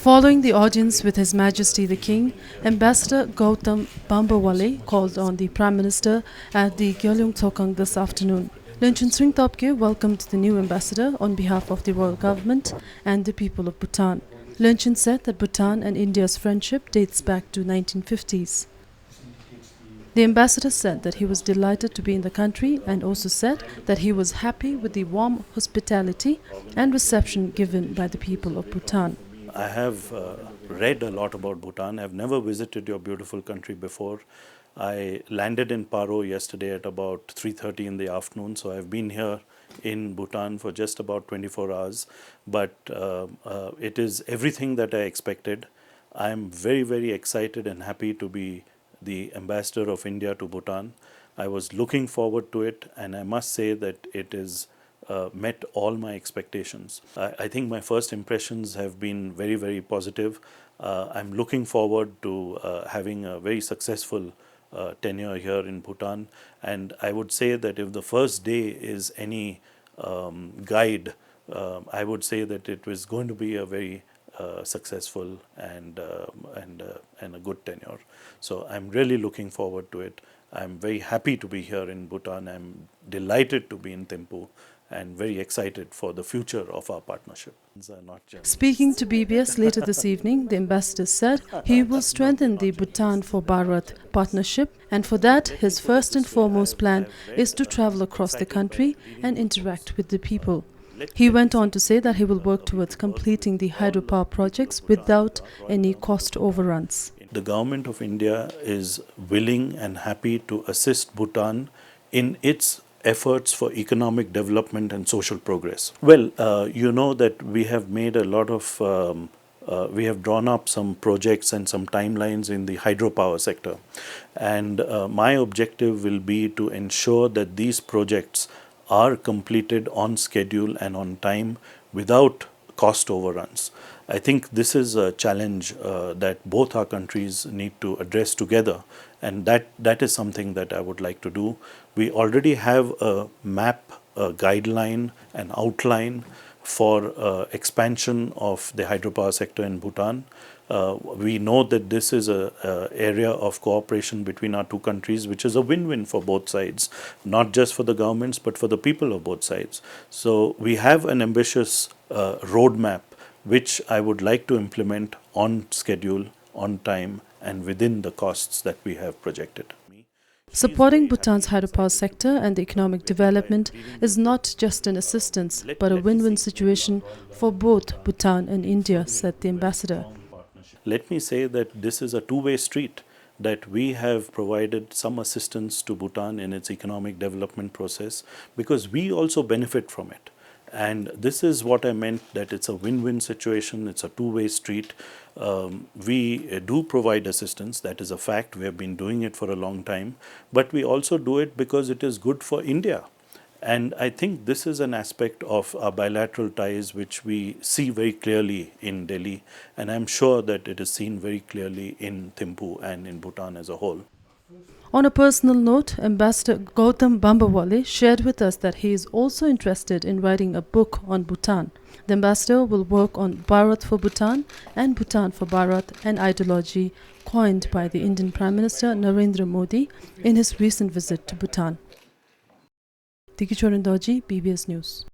Following the audience with His Majesty the King, Ambassador Gautam Bambawale called on the Prime Minister at the Gyeolyung Tokang this afternoon. Luncheon Sring Topke welcomed the new ambassador on behalf of the royal government and the people of Bhutan. Luncheon said that Bhutan and India's friendship dates back to 1950s. The ambassador said that he was delighted to be in the country and also said that he was happy with the warm hospitality and reception given by the people of Bhutan. I have read a lot about Bhutan. I've never visited your beautiful country before. I landed in Paro yesterday at about 3:30 in the afternoon, so I've been here in Bhutan for just about 24 hours. But it is everything that I expected. I'm very, very excited and happy to be the ambassador of India to Bhutan. I was looking forward to it, and I must say that it is met all my expectations. I think my first impressions have been very, very positive. I'm looking forward to having a very successful tenure here in Bhutan, and I would say that if the first day is any guide, I would say that it was going to be a very successful and a good tenure. So I'm really looking forward to it. I'm very happy to be here in Bhutan. I'm delighted to be in Thimphu and very excited for the future of our partnership. Speaking to BBS later this evening, the ambassador said he will strengthen the Bhutan for Bharat partnership, and for that his first and foremost plan is to travel across the country and interact with the people. He went on to say that he will work towards completing the hydropower projects without any cost overruns. The government of India is willing and happy to assist Bhutan in its efforts for economic development and social progress. Well, you know that we have made a lot of, we have drawn up some projects and some timelines in the hydropower sector. And my objective will be to ensure that these projects are completed on schedule and on time without cost overruns. I think this is a challenge that both our countries need to address together, and that is something that I would like to do. We already have a map, a guideline, an outline for expansion of the hydropower sector in Bhutan. We know that this is an area of cooperation between our two countries, which is a win-win for both sides, not just for the governments, but for the people of both sides. So we have an ambitious roadmap, which I would like to implement on schedule, on time, and within the costs that we have projected. Supporting Bhutan's hydropower sector and the economic development is not just an assistance, but a win-win situation for both Bhutan and India, said the ambassador. Let me say that this is a two-way street, that we have provided some assistance to Bhutan in its economic development process because we also benefit from it. And this is what I meant, that it's a win-win situation, it's a two-way street. We do provide assistance, that is a fact, we have been doing it for a long time, but we also do it because it is good for India. And I think this is an aspect of our bilateral ties which we see very clearly in Delhi, and I'm sure that it is seen very clearly in Thimphu and in Bhutan as a whole. On a personal note, Ambassador Gautam Bambawale shared with us that he is also interested in writing a book on Bhutan. The ambassador will work on Bharat for Bhutan and Bhutan for Bharat, an ideology coined by the Indian Prime Minister Narendra Modi in his recent visit to Bhutan. Tiki Chorandoji, BBS News.